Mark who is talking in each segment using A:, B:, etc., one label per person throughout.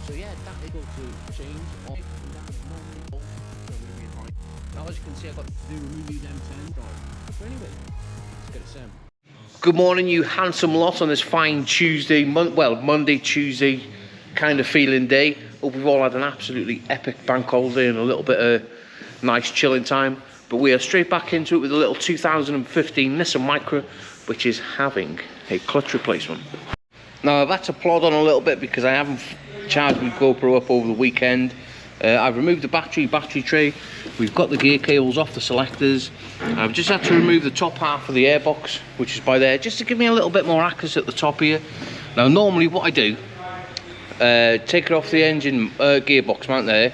A: So yeah, that able to change off and that is normally off, so really high. Now as you can see, I've got to do remove these M10 drive. So anyway, let's get it set. Good morning, you handsome lot, on this fine Tuesday, Monday, Tuesday kind of feeling day. Hope we've all had an absolutely epic bank holiday and a little bit of nice chilling time. But we are straight back into it with a little 2015 Nissan Micra, which is having a clutch replacement. Now I've had to plod on a little bit because I haven't charged my GoPro up over the weekend. I've removed the battery tray. We've got the gear cables off the selectors. I've just had to remove the top half of the airbox, which is by there, just to give me a little bit more accuracy at the top here. Now normally what I do, take it off the engine gearbox mount there,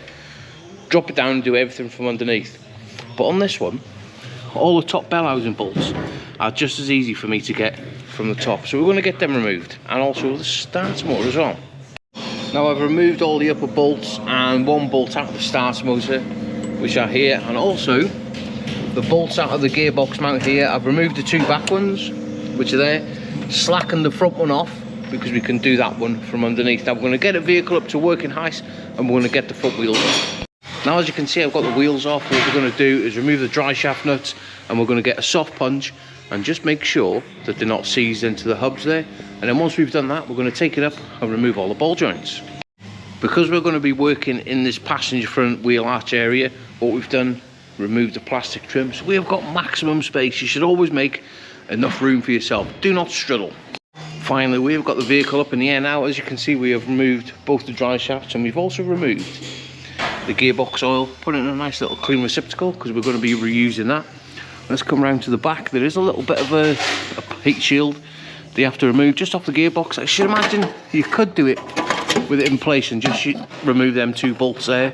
A: drop it down and do everything from underneath. But on this one, all the top bell housing bolts are just as easy for me to get from the top. So we're going to get them removed, and also the starter motor as well. Now I've removed all the upper bolts and one bolt out of the starter motor, which are here, and also the bolts out of the gearbox mount here. I've removed the two back ones, which are there, slackened the front one off, because we can do that one from underneath. Now we're going to get a vehicle up to working height, and we're going to get the front wheels off. Now as you can see, I've got the wheels off. What we're going to do is remove the dry shaft nuts, and we're going to get a soft punch and just make sure that they're not seized into the hubs there. And then once we've done that, we're going to take it up and remove all the ball joints. Because we're going to be working in this passenger front wheel arch area, what we've done, removed the plastic trim, so we have got maximum space. You should always make enough room for yourself. Do not struggle. Finally, we have got the vehicle up in the air now. As you can see, we have removed both the dry shafts, and we've also removed the gearbox oil, put it in a nice little clean receptacle, because we're going to be reusing that. Let's come round to the back. There is a little bit of a heat shield that you have to remove just off the gearbox. I should imagine you could do it with it in place and just remove them two bolts there,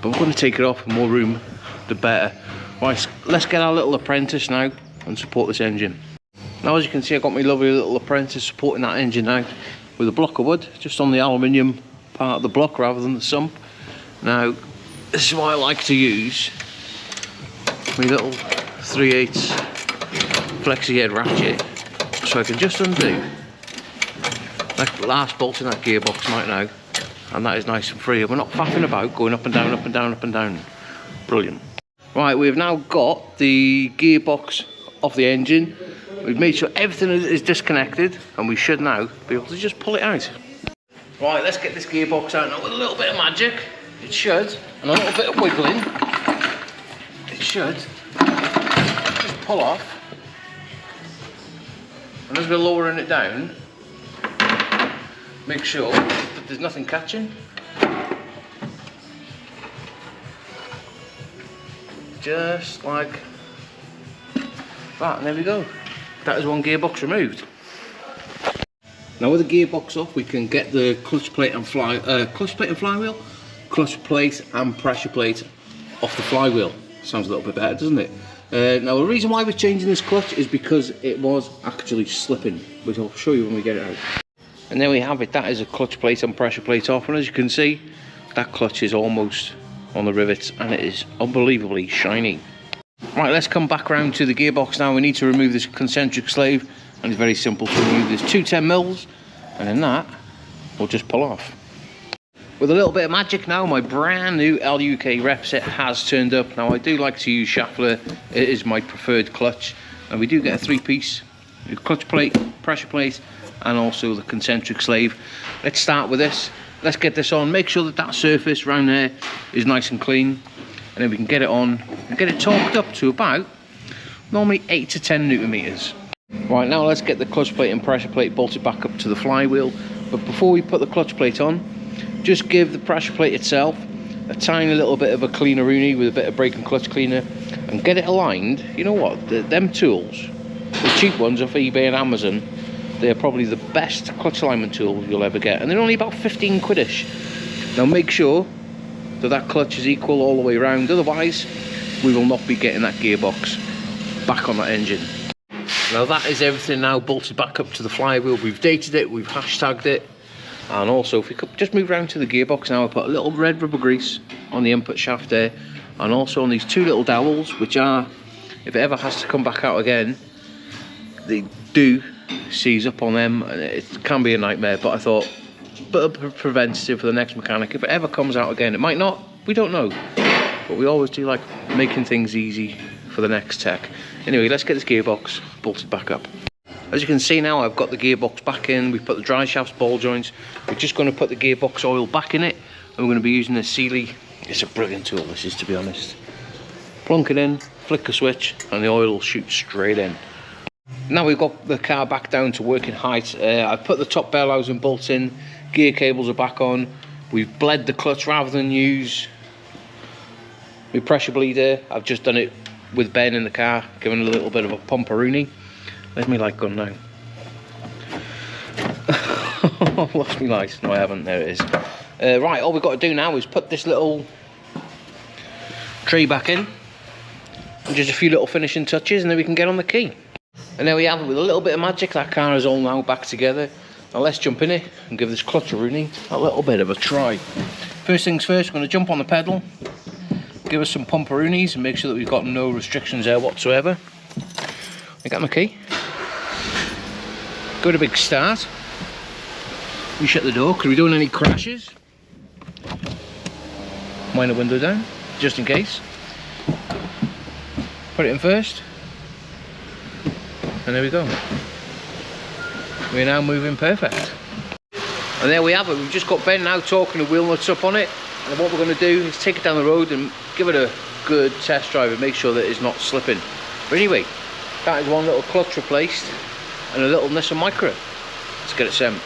A: but we're going to take it off. More room the better. Right, let's get our little apprentice now and support this engine. Now as you can see, I've got my lovely little apprentice supporting that engine now with a block of wood just on the aluminium part of the block rather than the sump. Now this is why I like to use my little 3/8 flexi head ratchet, so I can just undo that last bolt in that gearbox right now, and that is nice and free, and we're not faffing about going up and down, up and down, up and down. Brilliant. Right, we've now got the gearbox off the engine. We've made sure everything is disconnected, and we should now be able to just pull it out. Right, let's get this gearbox out now with a little bit of magic. It should, and a little bit of wiggling, it should just pull off. And as we're lowering it down, make sure that there's nothing catching. Just like that, and there we go. That is one gearbox removed. Now with the gearbox off, we can get the clutch plate and flywheel, clutch plate and pressure plate off the flywheel. Sounds a little bit better, doesn't it? Now the reason why we're changing this clutch is because it was actually slipping, which I'll show you when we get it out. And there we have it. That is a clutch plate and pressure plate off, and as you can see, that clutch is almost on the rivets, and it is unbelievably shiny. Right, let's come back around to the gearbox now. We need to remove this concentric slave, and it's very simple to remove. There's two 10mm, and then that will just pull off. With a little bit of magic now, my brand new LUK rep set has turned up. Now I do like to use Schaeffler. It is my preferred clutch, and we do get a three-piece clutch plate, pressure plate, and also the concentric slave. Let's start with this. Let's get this on. Make sure that that surface around there is nice and clean, and then we can get it on and get it torqued up to about normally 8 to 10 Newton meters. Right, now let's get the clutch plate and pressure plate bolted back up to the flywheel. But before we put the clutch plate on, just give the pressure plate itself a tiny little bit of a cleaner-rooney with a bit of brake and clutch cleaner, and get it aligned. You know what, them tools, the cheap ones off eBay and Amazon, they're probably the best clutch alignment tools you'll ever get, and they're only about 15 quid-ish. Now make sure that that clutch is equal all the way around, otherwise we will not be getting that gearbox back on that engine. Now that is everything now bolted back up to the flywheel. We've dated it, we've hashtagged it, and also if we could just move around to the gearbox now, I put a little red rubber grease on the input shaft there, and also on these two little dowels, which are, if it ever has to come back out again, they do seize up on them, and it can be a nightmare. But I thought, bit of preventative for the next mechanic. If it ever comes out again, it might not, we don't know. But we always do like making things easy for the next tech. Anyway, let's get this gearbox bolted back up. As you can see now, I've got the gearbox back in. We've put the drive shafts, ball joints. We're just going to put the gearbox oil back in it, and we're going to be using the Sealy. It's a brilliant tool, this is, to be honest. Plunk it in, flick a switch, and the oil will shoot straight in. Now we've got the car back down to working height. I've put the top bell housing bolts in, gear cables are back on. We've bled the clutch rather than use my pressure bleeder. I've just done it with Ben in the car, giving it a little bit of a pumperoonie. Where's my light gun now? I've lost my light. No, I haven't. There it is. Right, all we've got to do now is put this little tree back in. And just a few little finishing touches, and then we can get on the key. And there we have it. With a little bit of magic, that car is all now back together. Now let's jump in it and give this clutch-a-rooney a little bit of a try. First things first, we're going to jump on the pedal, give us some pumperoonies, and make sure that we've got no restrictions there whatsoever. I got my key. Give it a big start. We shut the door because we're doing any crashes. Wind the window down, just in case. Put it in first. And there we go. We're now moving perfect. And there we have it. We've just got Ben now torquing the wheel nuts up on it. And what we're going to do is take it down the road and give it a good test drive and make sure that it's not slipping. But anyway, that is one little clutch replaced and a little Nissan Micra. Let's get it sent.